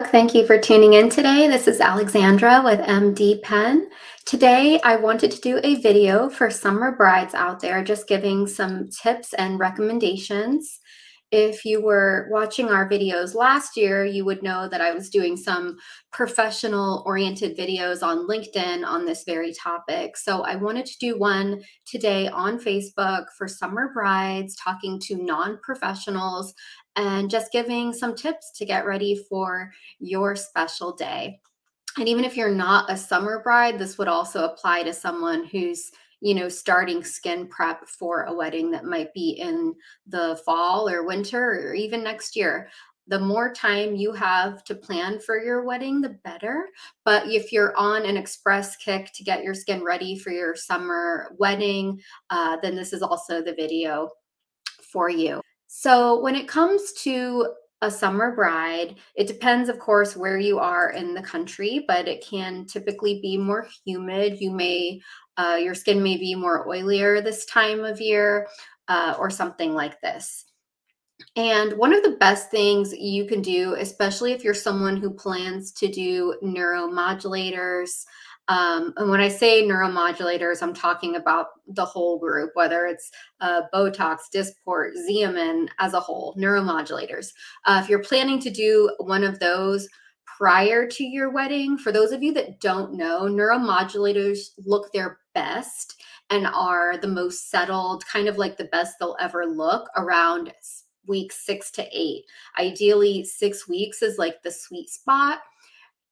Thank you for tuning in today. This is Alexandra with MDPen. Today, I wanted to do a video for summer brides out there, just giving some tips and recommendations. If you were watching our videos last year, you would know that I was doing some professional oriented videos on LinkedIn on this very topic. So I wanted to do one today on Facebook for summer brides, talking to non-professionals and just giving some tips to get ready for your special day. And even if you're not a summer bride, this would also apply to someone who's, starting skin prep for a wedding that might be in the fall or winter or even next year. The more time you have to plan for your wedding, the better. But if you're on an express kick to get your skin ready for your summer wedding, then this is also the video for you. So when it comes to a summer bride, it depends, of course, where you are in the country, but it can typically be more humid. Your skin may be more oilier this time of year, or something like this. And one of the best things you can do, especially if you're someone who plans to do neuromodulators, and when I say neuromodulators, I'm talking about the whole group, whether it's Botox, Dysport, Xeomin as a whole, neuromodulators. If you're planning to do one of those prior to your wedding, for those of you that don't know, neuromodulators look their best and are the most settled, kind of like the best they'll ever look around week 6 to 8. Ideally, 6 weeks is like the sweet spot.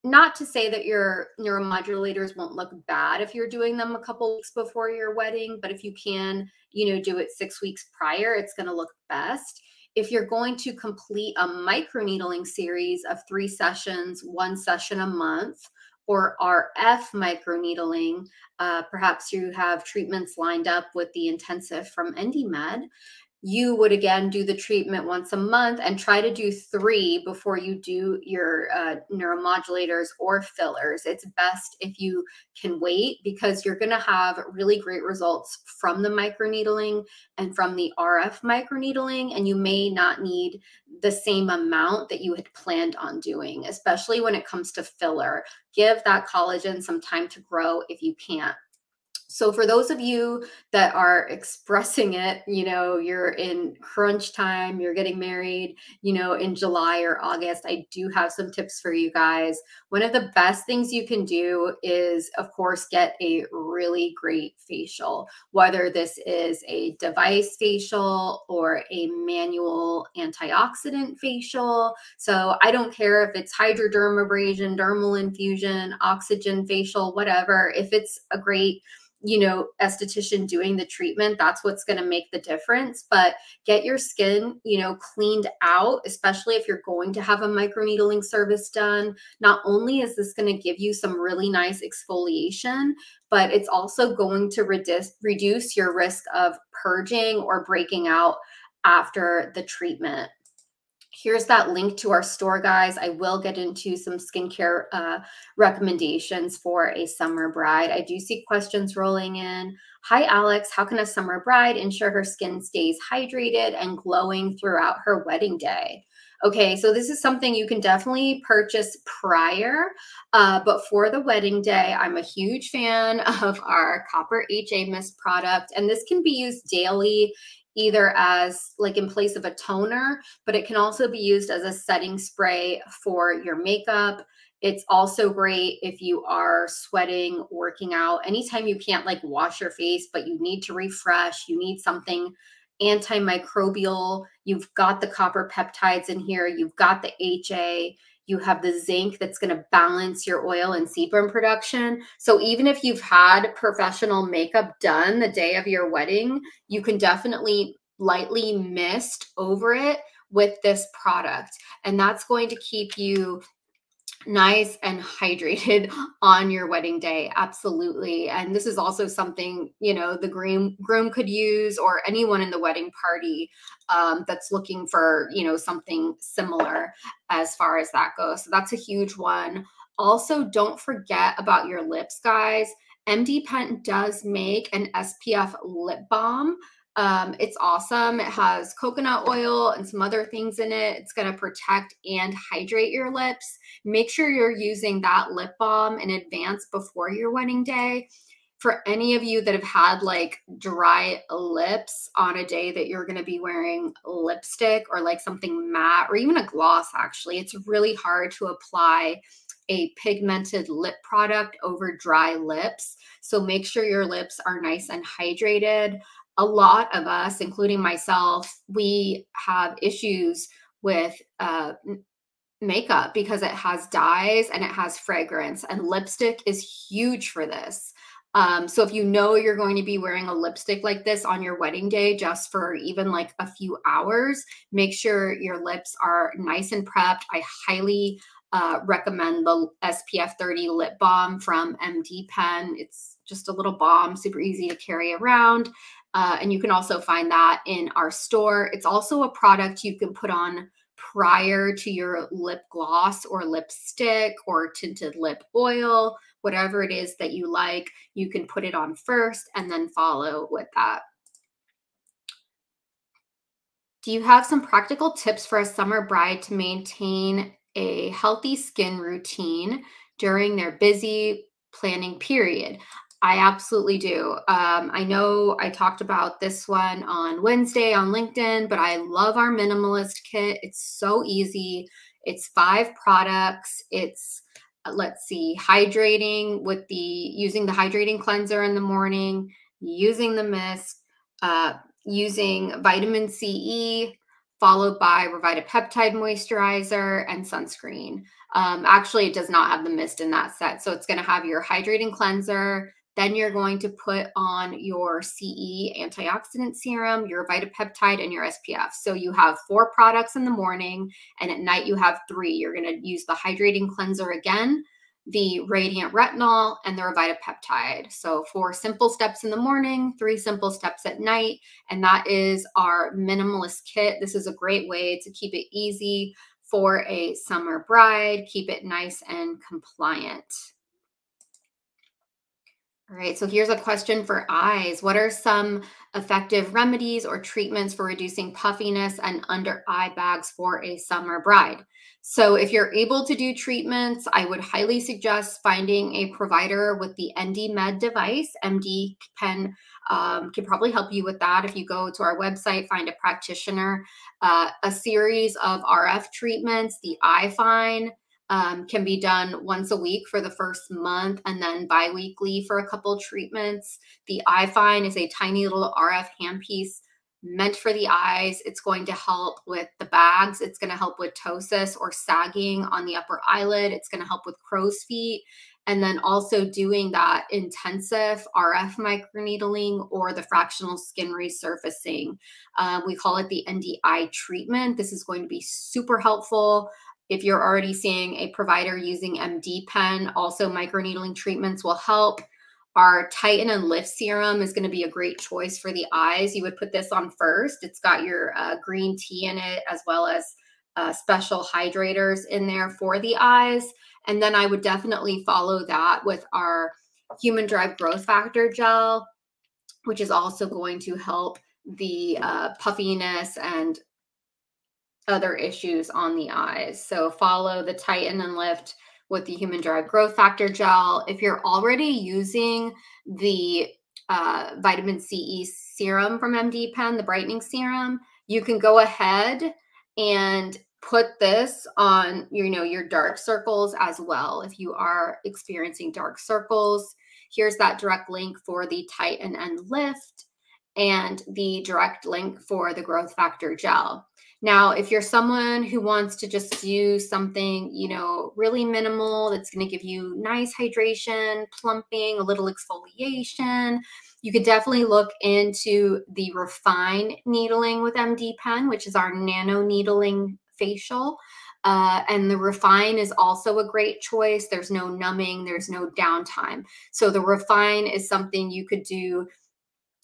Not to say that your neuromodulators won't look bad if you're doing them a couple weeks before your wedding, but if you can, do it 6 weeks prior, it's going to look best. If you're going to complete a microneedling series of 3 sessions, 1 session a month, or RF microneedling, perhaps you have treatments lined up with the intensive from MDPen, you would again do the treatment once a month and try to do 3 before you do your neuromodulators or fillers. It's best if you can wait because you're going to have really great results from the microneedling and from the RF microneedling, and you may not need the same amount that you had planned on doing, especially when it comes to filler. Give that collagen some time to grow if you can't. So for those of you that are expressing it, you're in crunch time, you're getting married, in July or August, I do have some tips for you guys. One of the best things you can do is, of course, get a really great facial, whether this is a device facial or a manual antioxidant facial. So I don't care if it's hydrodermabrasion, dermal infusion, oxygen facial, whatever. If it's a great esthetician doing the treatment, that's what's going to make the difference. But get your skin, cleaned out, especially if you're going to have a microneedling service done. Not only is this going to give you some really nice exfoliation, but it's also going to reduce your risk of purging or breaking out after the treatment. Here's that link to our store, guys. I will get into some skincare recommendations for a summer bride. I do see questions rolling in. Hi, Alex. How can a summer bride ensure her skin stays hydrated and glowing throughout her wedding day? Okay, so this is something you can definitely purchase prior, but for the wedding day, I'm a huge fan of our Copper HA Mist product, and this can be used daily either as like in place of a toner, but it can also be used as a setting spray for your makeup. It's also great if you are sweating, working out, anytime you can't like wash your face, but you need to refresh, you need something antimicrobial. You've got the copper peptides in here, you've got the HA, you have the zinc that's going to balance your oil and sebum production. So even if you've had professional makeup done the day of your wedding, you can definitely lightly mist over it with this product. And that's going to keep you nice and hydrated on your wedding day. Absolutely. And this is also something, the groom could use, or anyone in the wedding party that's looking for, something similar as far as that goes. So that's a huge one. Also, don't forget about your lips, guys. MDPen does make an SPF lip balm. It's awesome. It has coconut oil and some other things in it. It's going to protect and hydrate your lips. Make sure you're using that lip balm in advance before your wedding day. For any of you that have had like dry lips on a day that you're going to be wearing lipstick or like something matte or even a gloss, actually, it's really hard to apply a pigmented lip product over dry lips. So make sure your lips are nice and hydrated. A lot of us, including myself, we have issues with makeup because it has dyes and it has fragrance, and lipstick is huge for this. So if you know you're going to be wearing a lipstick like this on your wedding day, just for even like a few hours, make sure your lips are nice and prepped. I highly recommend the SPF 30 lip balm from MDPen. It's just a little balm, super easy to carry around. And you can also find that in our store. It's also a product you can put on prior to your lip gloss or lipstick or tinted lip oil, whatever it is that you like. You can put it on first and then follow with that. Do you have some practical tips for a summer bride to maintain a healthy skin routine during their busy planning period? I absolutely do. I know I talked about this one on Wednesday on LinkedIn, but I love our minimalist kit. It's so easy. It's 5 products. It's, let's see, hydrating with using the hydrating cleanser in the morning, using the mist, using vitamin CE, followed by Revitapeptide moisturizer and sunscreen. Actually, it does not have the mist in that set. So it's going to have your hydrating cleanser. Then you're going to put on your CE antioxidant serum, your Vitapeptide, and your SPF. So you have 4 products in the morning, and at night you have 3. You're going to use the hydrating cleanser again, the Radiant Retinol, and the Revitapeptide. So 4 simple steps in the morning, 3 simple steps at night, and that is our minimalist kit. This is a great way to keep it easy for a summer bride, keep it nice and compliant. All right, so here's a question for eyes. What are some effective remedies or treatments for reducing puffiness and under eye bags for a summer bride? So if you're able to do treatments, I would highly suggest finding a provider with the ND Med device. MDPen can probably help you with that. If you go to our website, find a practitioner. A series of RF treatments, the iFine, can be done once a week for the first month and then bi-weekly for a couple treatments. The iFine is a tiny little RF handpiece meant for the eyes. It's going to help with the bags. It's going to help with ptosis or sagging on the upper eyelid. It's going to help with crow's feet. And then also doing that intensive RF microneedling or the fractional skin resurfacing. We call it the NDI treatment. This is going to be super helpful. If you're already seeing a provider using MDPen, also microneedling treatments will help. Our Tighten and Lift serum is going to be a great choice for the eyes. You would put this on first. It's got your green tea in it, as well as special hydrators in there for the eyes. And then I would definitely follow that with our human-derived growth factor gel, which is also going to help the puffiness and other issues on the eyes. So follow the Tighten and Lift with the human-derived growth factor gel. If you're already using the vitamin CE serum from MDPen, the brightening serum, you can go ahead and put this on, your dark circles as well. If you are experiencing dark circles, here's that direct link for the Tighten and Lift and the direct link for the growth factor gel. Now, if you're someone who wants to just do something, really minimal, that's going to give you nice hydration, plumping, a little exfoliation, you could definitely look into the Refine needling with MDPen, which is our nano needling facial. And the Refine is also a great choice. There's no numbing, there's no downtime. So the Refine is something you could do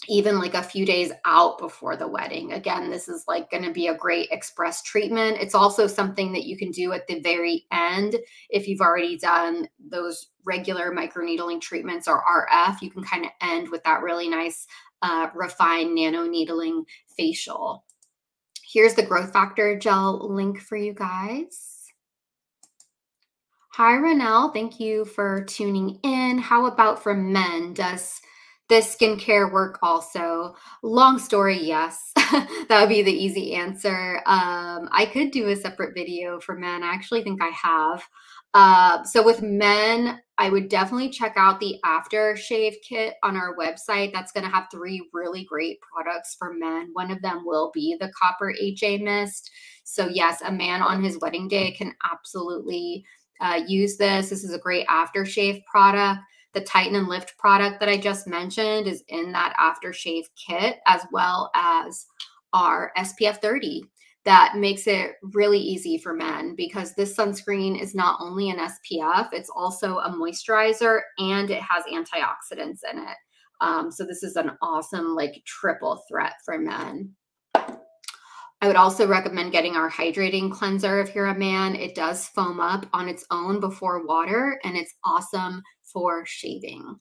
even like a few days out before the wedding. Again, this is like going to be a great express treatment. It's also something that you can do at the very end. If you've already done those regular microneedling treatments or RF, you can kind of end with that really nice refined nano needling facial. Here's the growth factor gel link for you guys. Hi, Renelle. Thank you for tuning in. How about for men? Does this skincare work also? Long story, yes. That would be the easy answer. I could do a separate video for men. I actually think I have. So with men, I would definitely check out the aftershave kit on our website. That's going to have 3 really great products for men. One of them will be the Copper HA Mist. So yes, a man on his wedding day can absolutely use this. This is a great aftershave product. The Tighten and Lift product that I just mentioned is in that aftershave kit, as well as our SPF 30. That makes it really easy for men because this sunscreen is not only an SPF, it's also a moisturizer and it has antioxidants in it. So this is an awesome like triple threat for men. I would also recommend getting our hydrating cleanser if you're a man. It does foam up on its own before water, and it's awesome for shaving.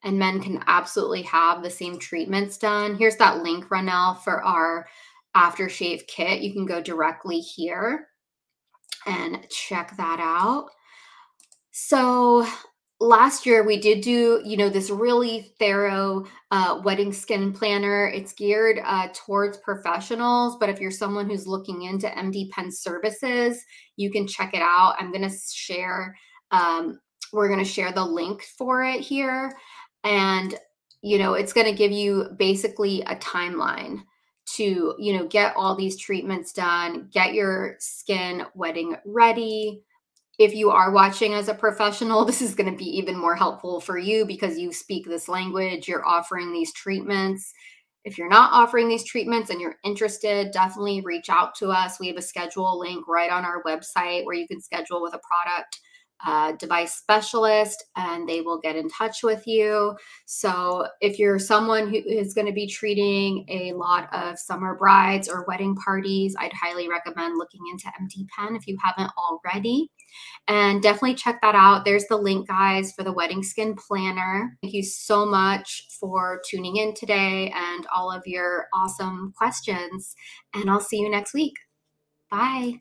And men can absolutely have the same treatments done. Here's that link, Ronelle, for our aftershave kit. You can go directly here and check that out. So last year we did do, this really thorough wedding skin planner. It's geared towards professionals, but if you're someone who's looking into MDPen services, you can check it out. I'm going to share, we're going to share the link for it here. And, it's going to give you basically a timeline to, get all these treatments done, get your skin wedding ready. If you are watching as a professional, this is going to be even more helpful for you because you speak this language, you're offering these treatments. If you're not offering these treatments and you're interested, definitely reach out to us. We have a schedule link right on our website where you can schedule with a product device specialist and they will get in touch with you. So if you're someone who is going to be treating a lot of summer brides or wedding parties, I'd highly recommend looking into MDPen if you haven't already. And definitely check that out. There's the link, guys, for the wedding skin planner. Thank you so much for tuning in today and all of your awesome questions. And I'll see you next week. Bye.